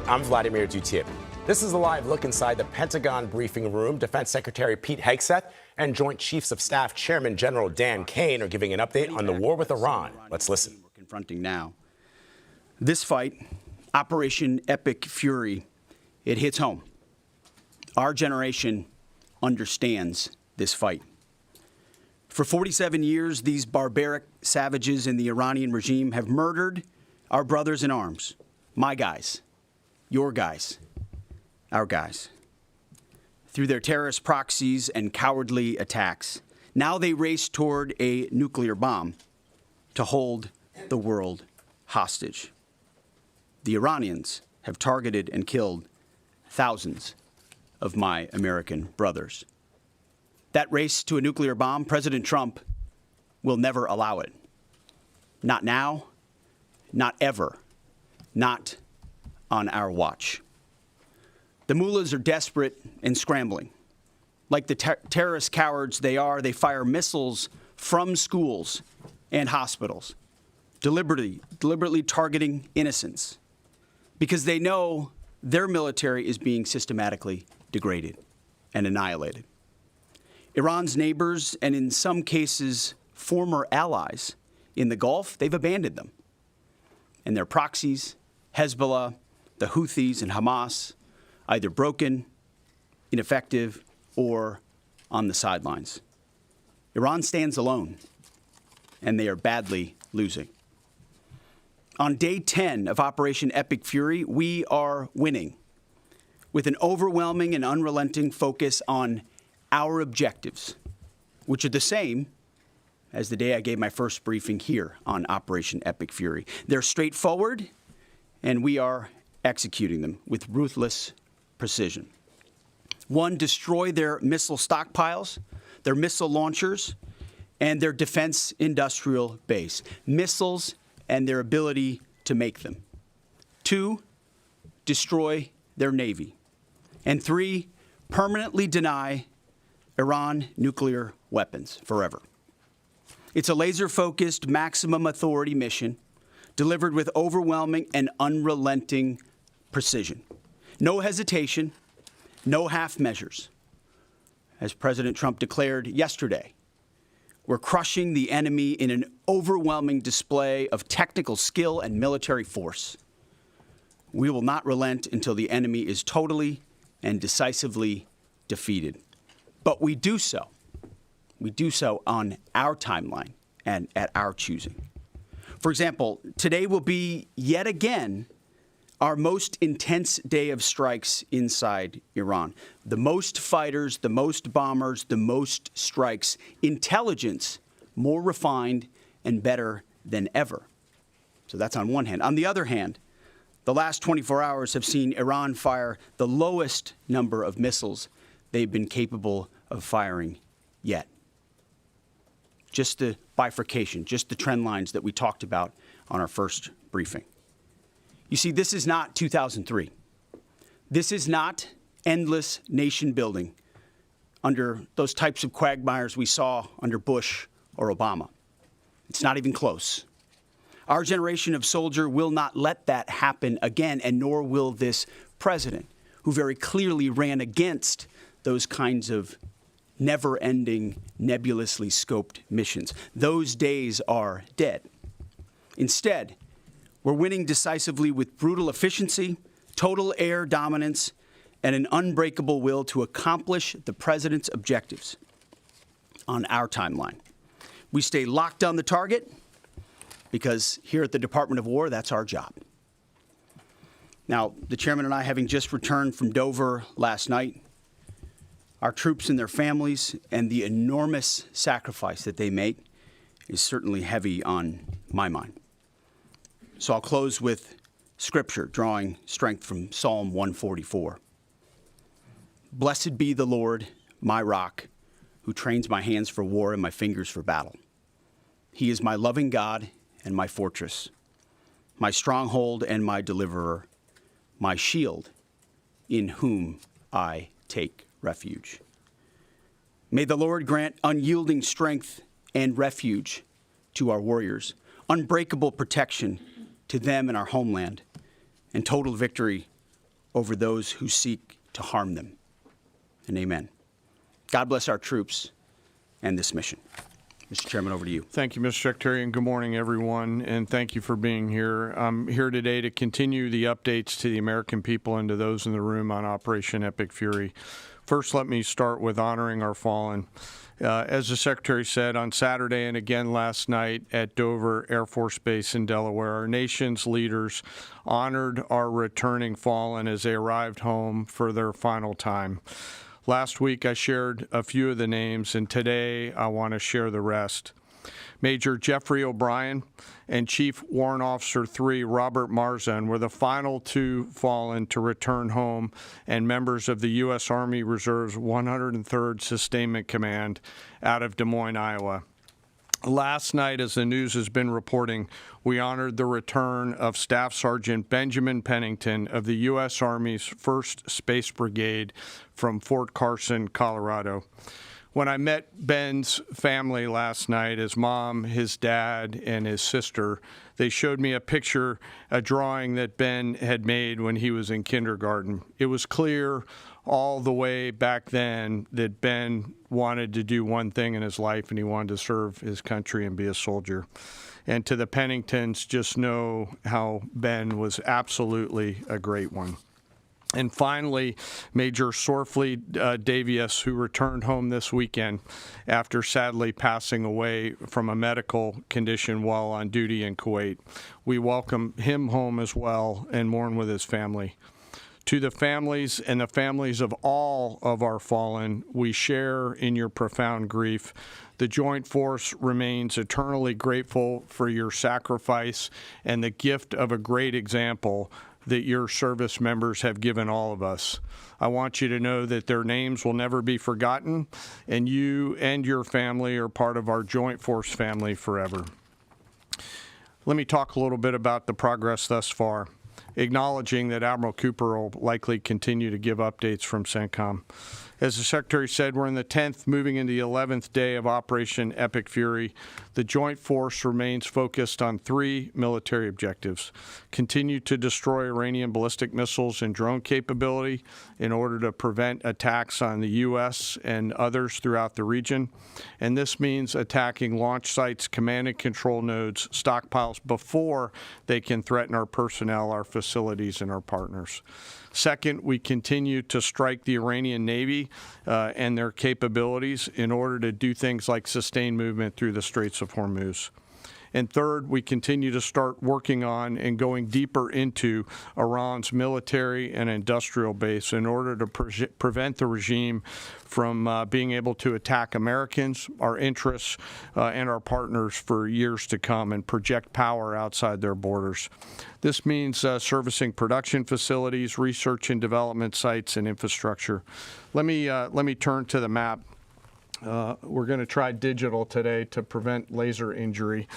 I'm Vladimir Duthier. This is a live look inside the Pentagon briefing room. Defense Secretary Pete Hegseth and Joint Chiefs of Staff Chairman General Dan Kane are giving an update on the war with Iran. Let's listen. We're confronting now. This fight, Operation Epic Fury, it hits home. Our generation understands this fight. For 47 years, these barbaric savages in the Iranian regime have murdered our brothers in arms, my guys, your guys, our guys, through their terrorist proxies and cowardly attacks. Now they race toward a nuclear bomb to hold the world hostage. The Iranians have targeted and killed thousands of my American brothers. That race to a nuclear bomb, President Trump will never allow it. Not now, not ever, not on our watch. The mullahs are desperate and scrambling. Like the terrorist cowards they are, they fire missiles from schools and hospitals, deliberately targeting innocents, because they know their military is being systematically degraded and annihilated. Iran's neighbors, and in some cases, former allies in the Gulf, they've abandoned them. And their proxies, Hezbollah, the Houthis, and Hamas, either broken, ineffective, or on the sidelines. Iran stands alone, and they are badly losing. On day 10 of Operation Epic Fury, we are winning with an overwhelming and unrelenting focus on our objectives, which are the same as the day I gave my first briefing here on Operation Epic Fury. They're straightforward, and we are executing them with ruthless precision. One, destroy their missile stockpiles, their missile launchers, and their defense industrial base, missiles and their ability to make them. Two, destroy their Navy. And three, permanently deny Iran nuclear weapons forever. It's a laser-focused, maximum authority mission delivered with overwhelming and unrelenting precision. No hesitation, no half measures. As President Trump declared yesterday, we're crushing the enemy in an overwhelming display of technical skill and military force. We will not relent until the enemy is totally and decisively defeated. But we do so on our timeline and at our choosing. For example, today will be yet again our most intense day of strikes inside Iran. The most fighters, the most bombers, the most strikes, intelligence more refined and better than ever. So that's on one hand. On the other hand, the last 24 hours have seen Iran fire the lowest number of missiles they've been capable of firing yet. Just the bifurcation, just the trend lines that we talked about on our first briefing. You see, this is not 2003. This is not endless nation building under those types of quagmires we saw under Bush or Obama. It's not even close. Our generation of soldier will not let that happen again, and nor will this president, who very clearly ran against those kinds of never-ending, nebulously scoped missions. Those days are dead. Instead, we're winning decisively with brutal efficiency, total air dominance, and an unbreakable will to accomplish the president's objectives on our timeline. We stay locked on the target because here at the Department of War, that's our job. Now, the chairman and I, having just returned from Dover last night, our troops and their families and the enormous sacrifice that they make is certainly heavy on my mind. So I'll close with scripture, drawing strength from Psalm 144. Blessed be the Lord, my rock, who trains my hands for war and my fingers for battle. He is my loving God and my fortress, my stronghold and my deliverer, my shield, in whom I take refuge. May the Lord grant unyielding strength and refuge to our warriors, unbreakable protection to them and our homeland, and total victory over those who seek to harm them. And amen. God bless our troops and this mission. Mr. Chairman, over to you. Thank you, Mr. Secretary, and good morning, everyone, and thank you for being here. I'm here today to continue the updates to the American people and to those in the room on Operation Epic Fury. First, let me start with honoring our fallen. As the Secretary said, on Saturday and again last night at Dover Air Force Base in Delaware, our nation's leaders honored our returning fallen as they arrived home for their final time. Last week, I shared a few of the names, and today I want to share the rest. Major Jeffrey O'Brien and Chief Warrant Officer 3 Robert Marzan were the final two fallen to return home and members of the U.S. Army Reserve's 103rd Sustainment Command out of Des Moines, Iowa. Last night, as the news has been reporting, we honored the return of Staff Sergeant Benjamin Pennington of the U.S. Army's 1st Space Brigade from Fort Carson, Colorado. When I met Ben's family last night, his mom, his dad, and his sister, they showed me a drawing that Ben had made when he was in kindergarten. It was clear all the way back then that Ben wanted to do one thing in his life, and he wanted to serve his country and be a soldier. And to the Penningtons, just know how Ben was absolutely a great one. And finally, Major Sorfleet Davies, who returned home this weekend after sadly passing away from a medical condition while on duty in Kuwait. We welcome him home as well and mourn with his family. To the families and the families of all of our fallen, we share in your profound grief. The Joint Force remains eternally grateful for your sacrifice and the gift of a great example that your service members have given all of us. I want you to know that their names will never be forgotten, and you and your family are part of our Joint Force family forever. Let me talk a little bit about the progress thus far, acknowledging that Admiral Cooper will likely continue to give updates from CENTCOM. As the Secretary said, we're in the 10th, moving into the 11th day of Operation Epic Fury. The Joint Force remains focused on 3 military objectives: continue to destroy Iranian ballistic missiles and drone capability in order to prevent attacks on the U.S. and others throughout the region. And this means attacking launch sites, command and control nodes, stockpiles before they can threaten our personnel, our facilities, and our partners. Second, we continue to strike the Iranian Navy and their capabilities in order to do things like sustain movement through the Straits of Hormuz. And third, we continue to start working on and going deeper into Iran's military and industrial base in order to prevent the regime from being able to attack Americans, our interests, and our partners for years to come and project power outside their borders. This means servicing production facilities, research and development sites, and infrastructure. Let me turn to the map. We're going to try digital today to prevent laser injury.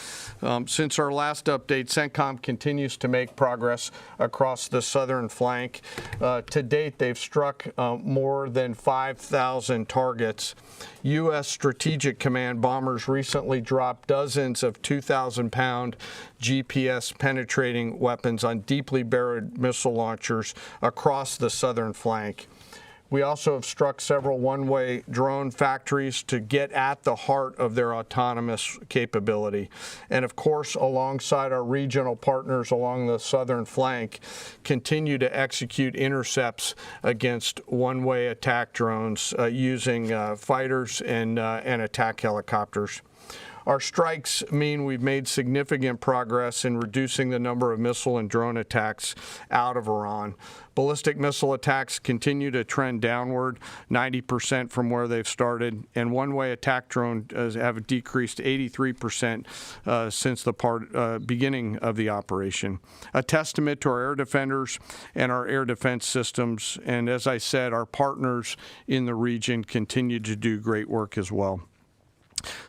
Since our last update, CENTCOM continues to make progress across the southern flank. To date, they've struck more than 5,000 targets. U.S. Strategic Command bombers recently dropped dozens of 2,000-pound GPS-penetrating weapons on deeply buried missile launchers across the southern flank. We also have struck several one-way drone factories to get at the heart of their autonomous capability. And of course, alongside our regional partners along the southern flank, continue to execute intercepts against one-way attack drones using fighters and attack helicopters. Our strikes mean we've made significant progress in reducing the number of missile and drone attacks out of Iran. Ballistic missile attacks continue to trend downward, 90% from where they've started, and one-way attack drones have decreased 83% since the beginning of the operation. A testament to our air defenders and our air defense systems, and as I said, our partners in the region continue to do great work as well.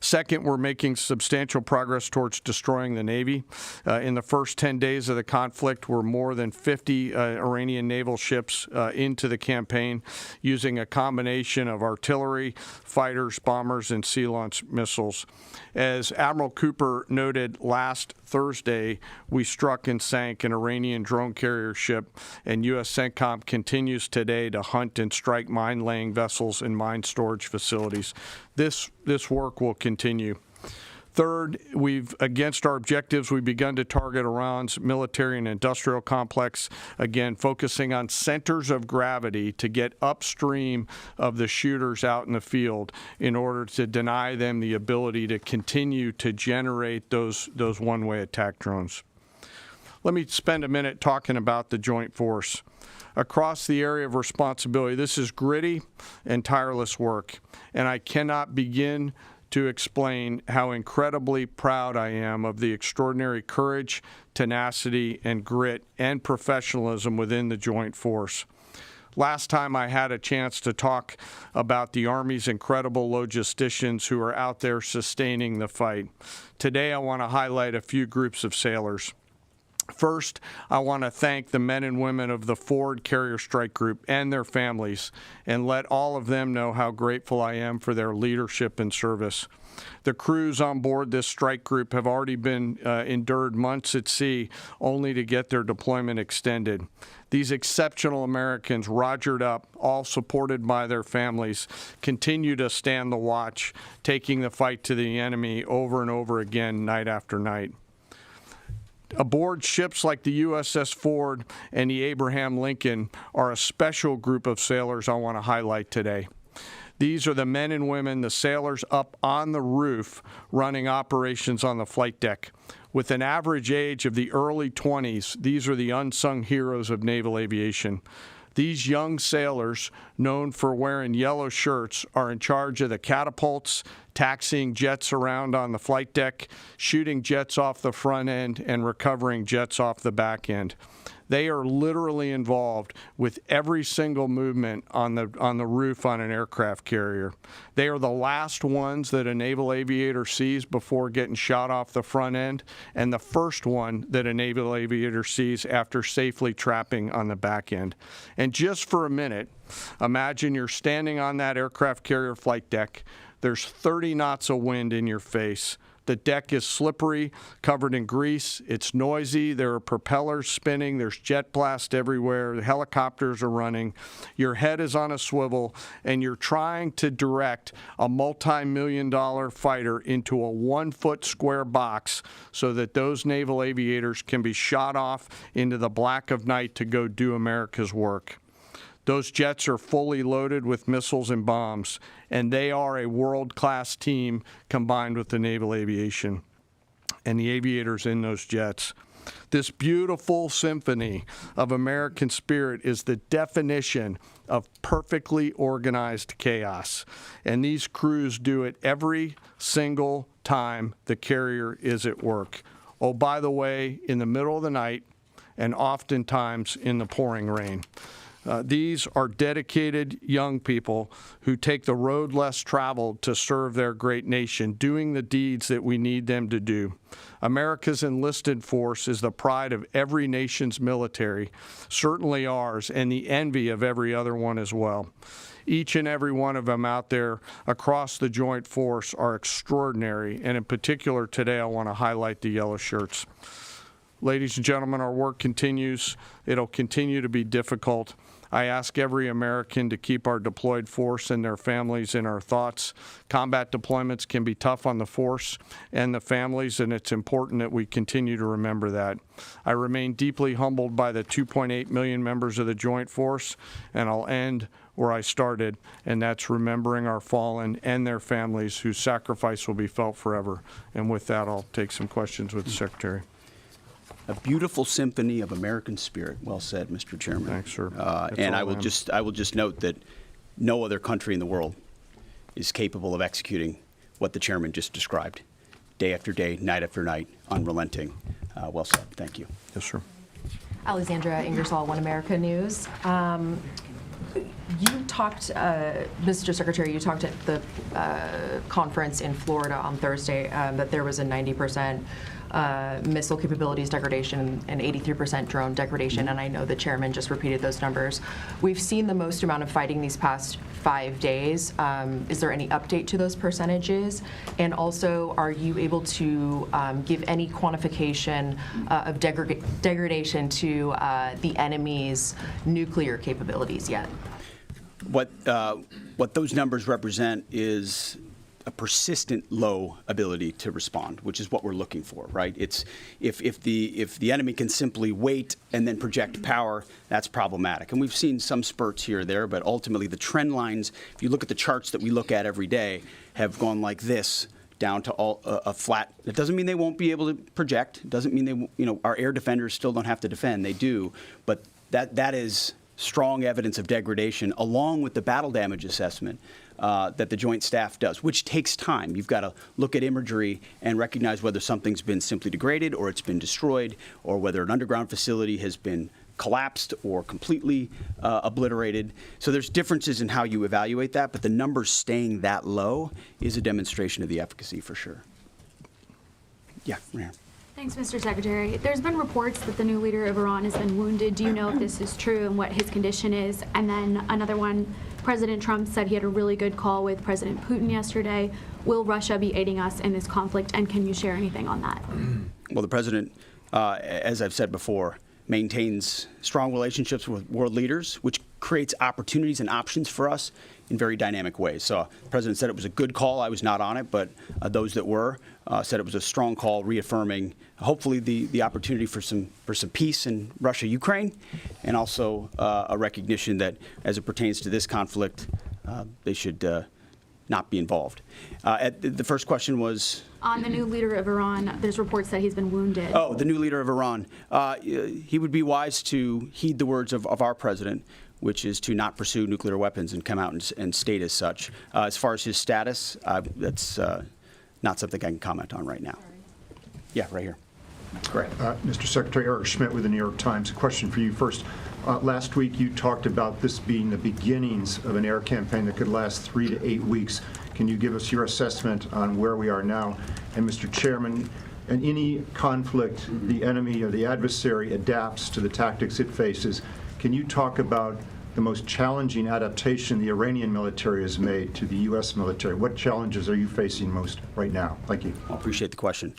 Second, we're making substantial progress towards destroying the Navy. In the first 10 days of the conflict, we're more than 50 Iranian naval ships into the campaign using a combination of artillery, fighters, bombers, and sea-launched missiles. As Admiral Cooper noted last Thursday, we struck and sank an Iranian drone carrier ship, and U.S. CENTCOM continues today to hunt and strike mine-laying vessels and mine storage facilities. This work will continue. Third, against our objectives, we've begun to target Iran's military and industrial complex, again, focusing on centers of gravity to get upstream of the shooters out in the field in order to deny them the ability to continue to generate those one-way attack drones. Let me spend a minute talking about the joint force. Across the area of responsibility, this is gritty and tireless work, and I cannot begin to explain how incredibly proud I am of the extraordinary courage, tenacity, and grit and professionalism within the joint force. Last time I had a chance to talk about the Army's incredible logisticians who are out there sustaining the fight. Today I want to highlight a few groups of sailors. First, I want to thank the men and women of the Ford Carrier Strike Group and their families, and let all of them know how grateful I am for their leadership and service. The crews on board this strike group have already been endured months at sea only to get their deployment extended. These exceptional Americans, rogered up, all supported by their families, continue to stand the watch, taking the fight to the enemy over and over again, night after night. Aboard ships like the USS Ford and the Abraham Lincoln are a special group of sailors I want to highlight today. These are the men and women, the sailors up on the roof running operations on the flight deck. With an average age of the early 20s, these are the unsung heroes of naval aviation. These young sailors, known for wearing yellow shirts, are in charge of the catapults, taxiing jets around on the flight deck, shooting jets off the front end, and recovering jets off the back end. They are literally involved with every single movement on the roof on an aircraft carrier. They are the last ones that a naval aviator sees before getting shot off the front end, and the first one that a naval aviator sees after safely trapping on the back end. And just for a minute, imagine you're standing on that aircraft carrier flight deck. There's 30 knots of wind in your face. The deck is slippery, covered in grease. It's noisy. There are propellers spinning. There's jet blast everywhere. The helicopters are running. Your head is on a swivel, and you're trying to direct a multi-million-dollar fighter into a 1-foot square box so that those naval aviators can be shot off into the black of night to go do America's work. Those jets are fully loaded with missiles and bombs, and they are a world-class team combined with the naval aviation and the aviators in those jets. This beautiful symphony of American spirit is the definition of perfectly organized chaos, and these crews do it every single time the carrier is at work. Oh, by the way, in the middle of the night and oftentimes in the pouring rain. These are dedicated young people who take the road less traveled to serve their great nation, doing the deeds that we need them to do. America's enlisted force is the pride of every nation's military, certainly ours, and the envy of every other one as well. Each and every one of them out there across the joint force are extraordinary, and in particular today I want to highlight the yellow shirts. Ladies and gentlemen, our work continues. It'll continue to be difficult. I ask every American to keep our deployed force and their families in our thoughts. Combat deployments can be tough on the force and the families, and it's important that we continue to remember that. I remain deeply humbled by the 2.8 million members of the Joint Force, and I'll end where I started, and that's remembering our fallen and their families whose sacrifice will be felt forever. And with that, I'll take some questions with the Secretary. A beautiful symphony of American spirit. Well said, Mr. Chairman. Thanks, sir. And I will just note that no other country in the world is capable of executing what the chairman just described, day after day, night after night, unrelenting. Well said. Thank you. Yes, sir. Alexandra Ingersoll, One America News. You talked, Mr. Secretary, you talked at the conference in Florida on Thursday that there was a 90% missile capabilities degradation and 83% drone degradation, and I know the chairman just repeated those numbers. We've seen the most amount of fighting these past 5 days. Is there any update to those percentages? And also, are you able to give any quantification of degradation to the enemy's nuclear capabilities yet? What those numbers represent is a persistent low ability to respond, which is what we're looking for, right? It's if the enemy can simply wait and then project power, that's problematic. And we've seen some spurts here or there, but ultimately the trend lines, if you look at the charts that we look at every day, have gone like this down to a flat. It doesn't mean they won't be able to project. It doesn't mean our air defenders still don't have to defend. They do, but that is strong evidence of degradation, along with the battle damage assessment that the Joint Staff does, which takes time. You've got to look at imagery and recognize whether something's been simply degraded or it's been destroyed, or whether an underground facility has been collapsed or completely obliterated. So there's differences in how you evaluate that, but the numbers staying that low is a demonstration of the efficacy for sure. Yeah, Rhea. Thanks, Mr. Secretary. There's been reports that the new leader of Iran has been wounded. Do you know if this is true and what his condition is? And then another one, President Trump said he had a really good call with President Putin yesterday. Will Russia be aiding us in this conflict, and can you share anything on that? Well, the president, as I've said before, maintains strong relationships with world leaders, which creates opportunities and options for us in very dynamic ways. So the president said it was a good call. I was not on it, but those that were said it was a strong call, reaffirming hopefully the opportunity for some peace in Russia, Ukraine, and also a recognition that as it pertains to this conflict, they should not be involved. The first question was? On the new leader of Iran, there's reports that he's been wounded. Oh, the new leader of Iran. He would be wise to heed the words of our president, which is to not pursue nuclear weapons and come out and state as such. As far as his status, that's not something I can comment on right now. Yeah, right here. Great. Mr. Secretary, Eric Schmidt with the New York Times. A question for you first. Last week you talked about this being the beginnings of an air campaign that could last 3 to 8 weeks. Can you give us your assessment on where we are now? And Mr. Chairman, in any conflict, the enemy or the adversary adapts to the tactics it faces. Can you talk about the most challenging adaptation the Iranian military has made to the U.S. military? What challenges are you facing most right now? Thank you. I appreciate the question.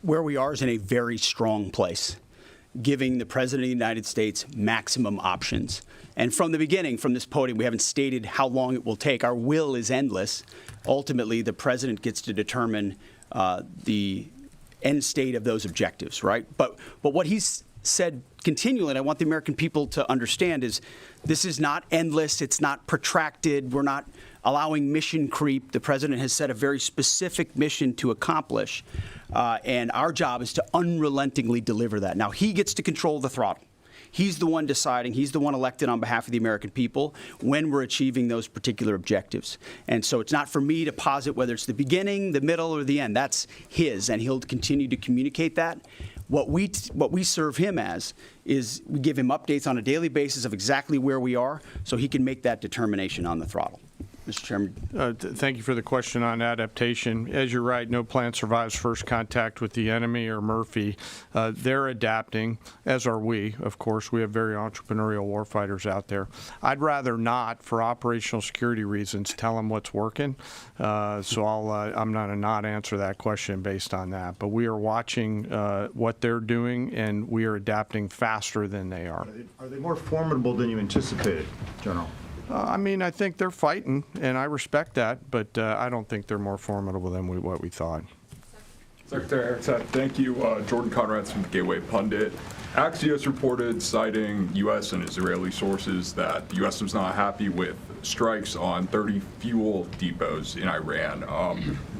Where we are is in a very strong place, giving the President of the United States maximum options. And from the beginning, from this podium, we haven't stated how long it will take. Our will is endless. Ultimately, the President gets to determine the end state of those objectives, right? But what he's said continually, and I want the American people to understand, is this is not endless. It's not protracted. We're not allowing mission creep. The President has set a very specific mission to accomplish, and our job is to unrelentingly deliver that. Now, he gets to control the throttle. He's the one deciding, he's the one elected on behalf of the American people when we're achieving those particular objectives. And so it's not for me to posit whether it's the beginning, the middle, or the end. That's his, and he'll continue to communicate that. What we serve him as is we give him updates on a daily basis of exactly where we are so he can make that determination on the throttle. Mr. Chairman. Thank you for the question on adaptation. As you're right, no plan survives first contact with the enemy or Murphy. They're adapting, as are we. Of course, we have very entrepreneurial warfighters out there. I'd rather not, for operational security reasons, tell them what's working. So I'm going to not answer that question based on that. But we are watching what they're doing, and we are adapting faster than they are. Are they more formidable than you anticipated, General? I mean, I think they're fighting, and I respect that, but I don't think they're more formidable than what we thought. Secretary Hegseth, thank you. Jordan Conrad's from the Gateway Pundit. Axios reported, citing U.S. and Israeli sources, that the U.S. was not happy with strikes on 30 fuel depots in Iran.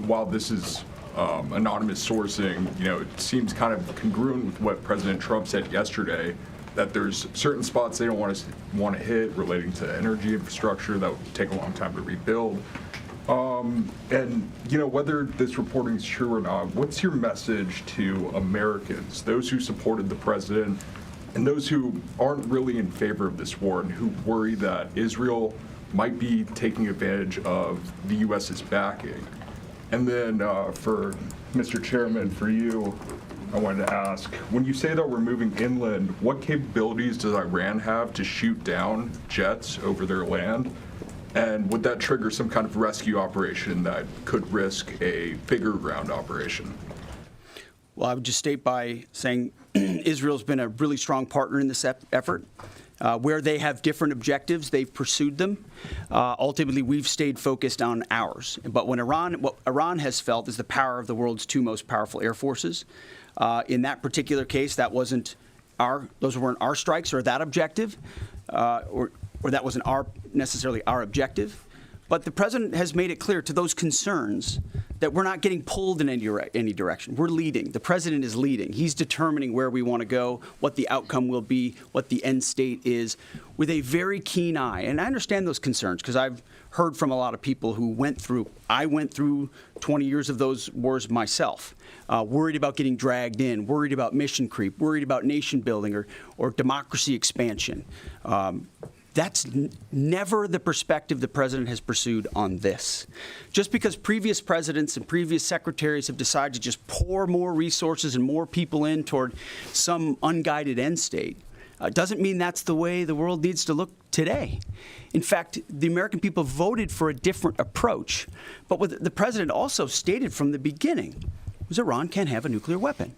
While this is anonymous sourcing, it seems kind of congruent with what President Trump said yesterday, that there's certain spots they don't want to hit relating to energy infrastructure that would take a long time to rebuild. And whether this reporting is true or not, what's your message to Americans, those who supported the president and those who aren't really in favor of this war and who worry that Israel might be taking advantage of the U.S.'s backing. And then for Mr. Chairman, for you, I wanted to ask, when you say that we're moving inland, what capabilities does Iran have to shoot down jets over their land? And would that trigger some kind of rescue operation that could risk a bigger ground operation? Well, I would just state by saying Israel's been a really strong partner in this effort. Where they have different objectives, they've pursued them. Ultimately, we've stayed focused on ours. But what Iran has felt is the power of the world's two most powerful air forces. In that particular case, those weren't our strikes or that objective, or that wasn't necessarily our objective. But the president has made it clear to those concerns that we're not getting pulled in any direction. We're leading. The president is leading. He's determining where we want to go, what the outcome will be, what the end state is, with a very keen eye. And I understand those concerns because I've heard from a lot of people who I went through 20 years of those wars myself, worried about getting dragged in, worried about mission creep, worried about nation building or democracy expansion. That's never the perspective the president has pursued on this. Just because previous presidents and previous secretaries have decided to just pour more resources and more people in toward some unguided end state doesn't mean that's the way the world needs to look today. In fact, the American people voted for a different approach. But what the president also stated from the beginning was Iran can't have a nuclear weapon.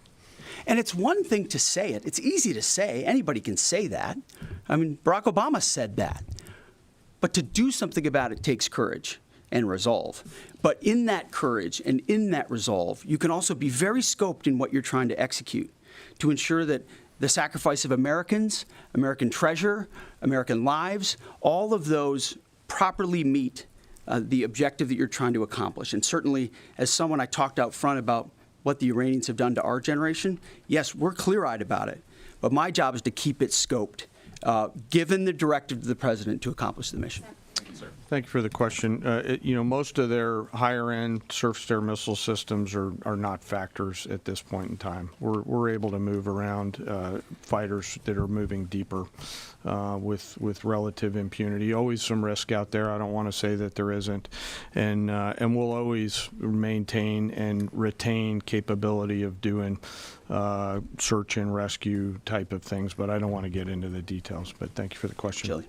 And it's one thing to say it. It's easy to say. Anybody can say that. I mean, Barack Obama said that. But to do something about it takes courage and resolve. But in that courage and in that resolve, you can also be very scoped in what you're trying to execute to ensure that the sacrifice of Americans, American treasure, American lives, all of those properly meet the objective that you're trying to accomplish. And certainly, as someone I talked out front about what the Iranians have done to our generation, yes, we're clear-eyed about it. But my job is to keep it scoped, given the directive to the president to accomplish the mission. Thank you for the question. Most of their higher-end surface-to-air missile systems are not factors at this point in time. We're able to move around fighters that are moving deeper with relative impunity. Always some risk out there. I don't want to say that there isn't, and we'll always maintain and retain capability of doing search and rescue type of things. But I don't want to get into the details. But thank you for the question. Chili.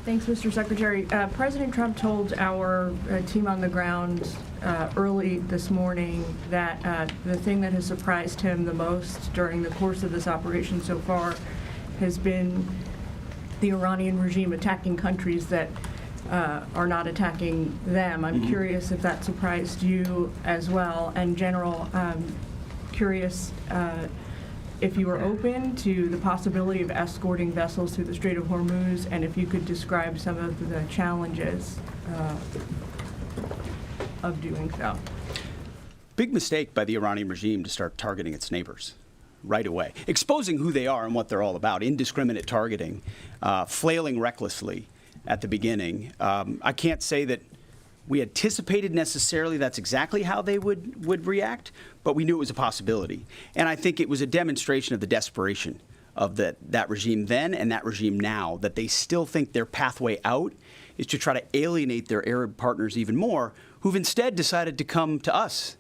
Thanks, Mr. Secretary. President Trump told our team on the ground early this morning that the thing that has surprised him the most during the course of this operation so far has been the Iranian regime attacking countries that are not attacking them. I'm curious if that surprised you as well. And General, curious if you are open to the possibility of escorting vessels through the Strait of Hormuz, and if you could describe some of the challenges of doing so. Big mistake by the Iranian regime to start targeting its neighbors right away, exposing who they are and what they're all about, indiscriminate targeting, flailing recklessly at the beginning. I can't say that we anticipated necessarily that's exactly how they would react, but we knew it was a possibility. And I think it was a demonstration of the desperation of that regime then and that regime now, that they still think their pathway out is to try to alienate their Arab partners even more, who've instead decided to come to us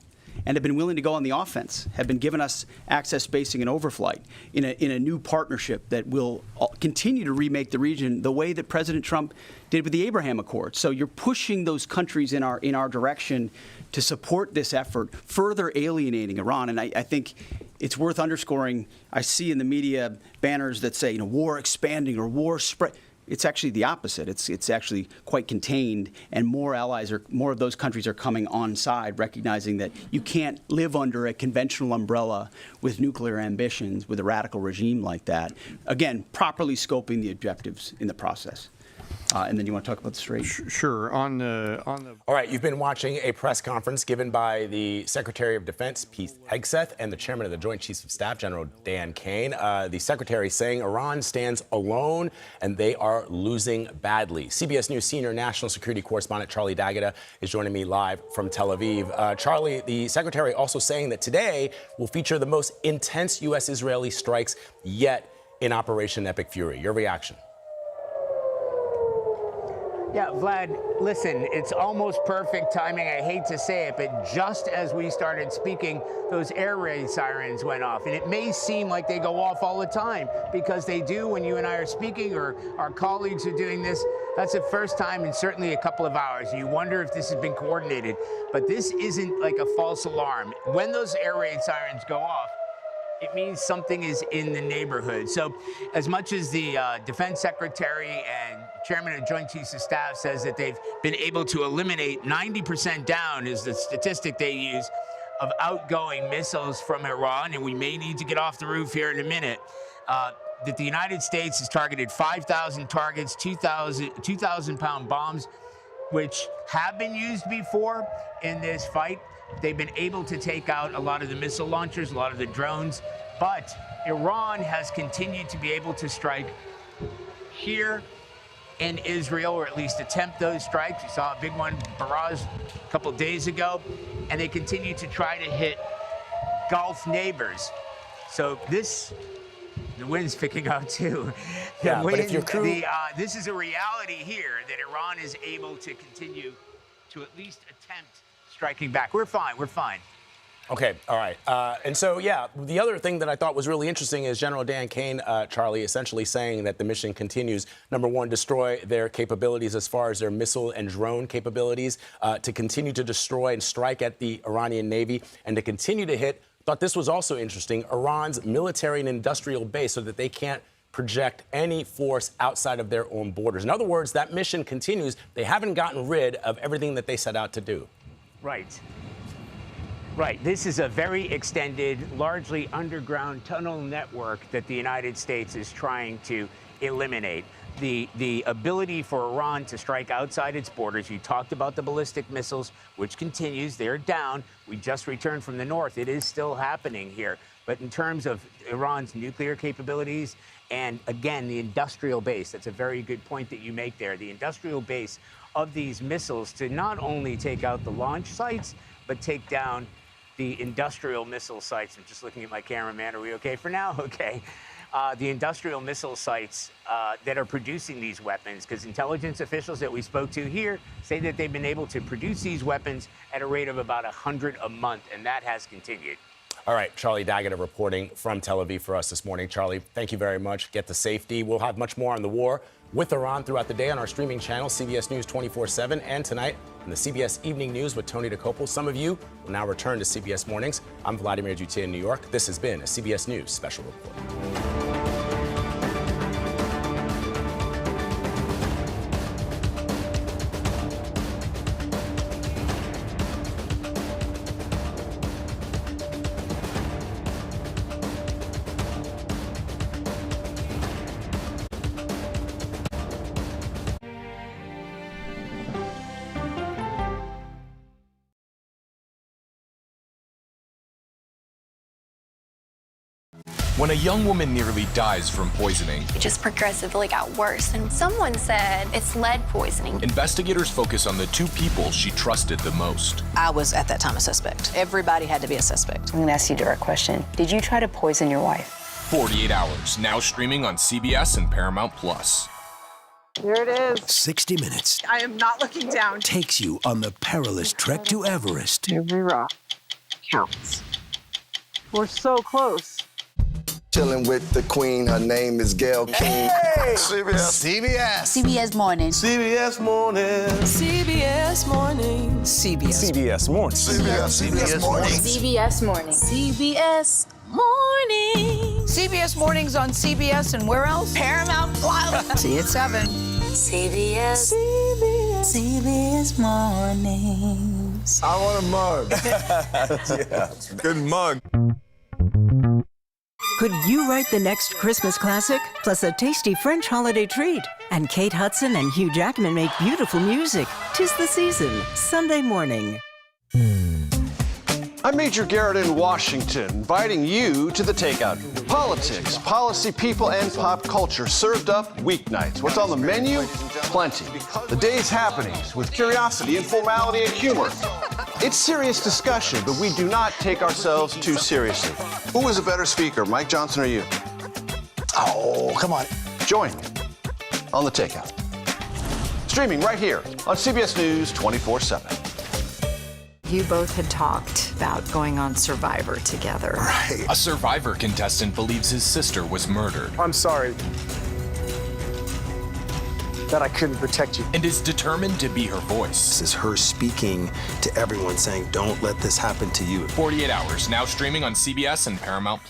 and have been willing to go on the offense, have been giving us access, spacing, and overflight in a new partnership that will continue to remake the region the way that President Trump did with the Abraham Accords. So you're pushing those countries in our direction to support this effort, further alienating Iran. And I think it's worth underscoring. I see in the media banners that say, war expanding or war spread. It's actually the opposite. It's actually quite contained, and more of those countries are coming on side, recognizing that you can't live under a conventional umbrella with nuclear ambitions with a radical regime like that. Again, properly scoping the objectives in the process. And then you want to talk about the Strait? Sure. On the. All right, you've been watching a press conference given by the Secretary of Defense, Pete Hegseth, and the Chairman of the Joint Chiefs of Staff, General Dan Kane. The Secretary saying Iran stands alone and they are losing badly. CBS News senior national security correspondent Charlie D'Agata is joining me live from Tel Aviv. Charlie, the Secretary also saying that today will feature the most intense U.S.-Israeli strikes yet in Operation Epic Fury. Your reaction? Yeah, Vlad, listen, it's almost perfect timing. I hate to say it, but just as we started speaking, those air raid sirens went off. And it may seem like they go off all the time, because they do when you and I are speaking, or our colleagues are doing this. That's the first time in certainly a couple of hours. You wonder if this has been coordinated. But this isn't like a false alarm. When those air raid sirens go off, it means something is in the neighborhood. So as much as the Defense Secretary and Chairman of Joint Chiefs of Staff says that they've been able to eliminate 90% down is the statistic they use of outgoing missiles from Iran, and we may need to get off the roof here in a minute, that the United States has targeted 5,000 targets, 2,000-pound bombs, which have been used before in this fight. They've been able to take out a lot of the missile launchers, a lot of the drones, but Iran has continued to be able to strike here in Israel, or at least attempt those strikes. We saw a big one, barrage, a couple days ago, and they continue to try to hit Gulf neighbors. So the wind's picking up too. Yeah, but if your crew... this is a reality here, that Iran is able to continue to at least attempt striking back. We're fine. Okay, all right. And so, yeah, the other thing that I thought was really interesting is General Dan Kane, Charlie, essentially saying that the mission continues, number one, destroy their capabilities as far as their missile and drone capabilities, to continue to destroy and strike at the Iranian Navy, and to continue to hit, thought this was also interesting, Iran's military and industrial base, so that they can't project any force outside of their own borders. In other words, that mission continues. They haven't gotten rid of everything that they set out to do. Right. This is a very extended, largely underground tunnel network that the United States is trying to eliminate. The ability for Iran to strike outside its borders, you talked about the ballistic missiles, which continues. They're down. We just returned from the north. It is still happening here. But in terms of Iran's nuclear capabilities, and again, the industrial base, that's a very good point that you make there. The industrial base of these missiles to not only take out the launch sites, but take down the industrial missile sites. I'm just looking at my cameraman. Are we okay for now? Okay. The industrial missile sites that are producing these weapons, because intelligence officials that we spoke to here say that they've been able to produce these weapons at a rate of about 100 a month, and that has continued. All right, Charlie Daggett reporting from Tel Aviv for us this morning. Charlie, thank you very much. Get to safety. We'll have much more on the war with Iran throughout the day on our streaming channel, CBS News 24/7, and tonight in the CBS Evening News with Tony DeCopel. Some of you will now return to CBS Mornings. I'm Vladimir Duthier in New York. This has been a CBS News Special Report. When a young woman nearly dies from poisoning, it just progressively got worse, and someone said it's lead poisoning. Investigators focus on the two people she trusted the most. I was at that time a suspect. Everybody had to be a suspect. I'm gonna ask you a direct question. Did you try to poison your wife? 48 Hours, now streaming on CBS and Paramount+. Here it is. 60 Minutes. I am not looking down. Takes you on the perilous trek to Everest. Every rock counts. We're so close. Chilling with the queen, her name is Gail King. Hey! CBS Morning. CBS Morning. CBS Morning. CBS Morning. CBS Morning. CBS Morning. CBS Morning. CBS Mornings on CBS and where else? Paramount Plus. See you at 7. CBS Mornings. I want a mug. Yeah, good mug. Could you write the next Christmas classic? Plus a tasty French holiday treat. And Kate Hudson and Hugh Jackman make beautiful music. 'Tis the season, Sunday morning. I'm Major Garrett in Washington, inviting you to the Takeout. Politics, policy, people, and pop culture served up weeknights. What's on the menu? Plenty. The day's happenings with curiosity, informality, and humor. It's serious discussion, but we do not take ourselves too seriously. Who was a better speaker, Mike Johnson or you? Oh, come on. Join me on The Takeout. Streaming right here on CBS News 24/7. You both had talked about going on Survivor together. Right. A Survivor contestant believes his sister was murdered. I'm sorry that I couldn't protect you. And is determined to be her voice. This is her speaking to everyone saying, don't let this happen to you. 48 Hours, now streaming on CBS and Paramount+.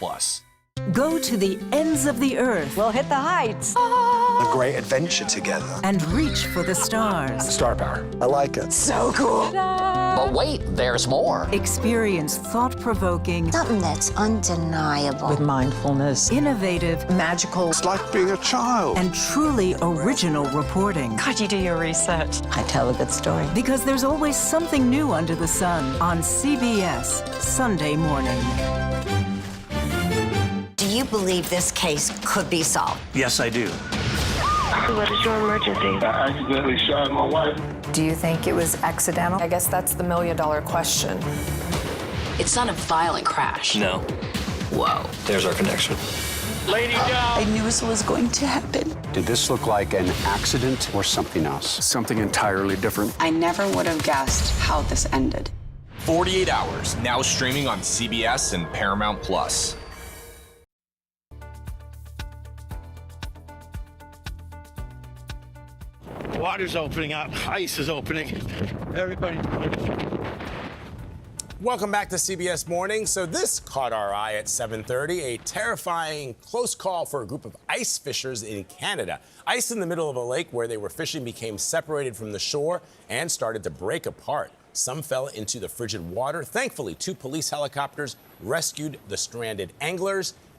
Go to the ends of the earth. We'll hit the heights. A great adventure together. And reach for the stars. Star power. I like it. So cool. But wait, there's more. Experience thought-provoking. Something that's undeniable. With mindfulness. Innovative. Magical. It's like being a child. And truly original reporting. God, you do your research. I tell a good story. Because there's always something new under the sun on CBS Sunday morning. Do you believe this case could be solved? Yes, I do. What is your emergency? I accidentally shot my wife. Do you think it was accidental? I guess that's the million-dollar question. It's not a violent crash. No. Whoa. There's our connection. Lady down. I knew this was going to happen. Did this look like an accident or something else? Something entirely different. I never would have guessed how this ended. 48 Hours, now streaming on CBS and Paramount+. Water's opening up. Ice is opening. Everybody. Welcome back to CBS Morning. So this caught our eye at 7:30, a terrifying close call for a group of ice fishers in Canada. Ice in the middle of a lake where they were fishing became separated from the shore and started to break apart. Some fell into the frigid water. Thankfully, 2 police helicopters rescued the stranded anglers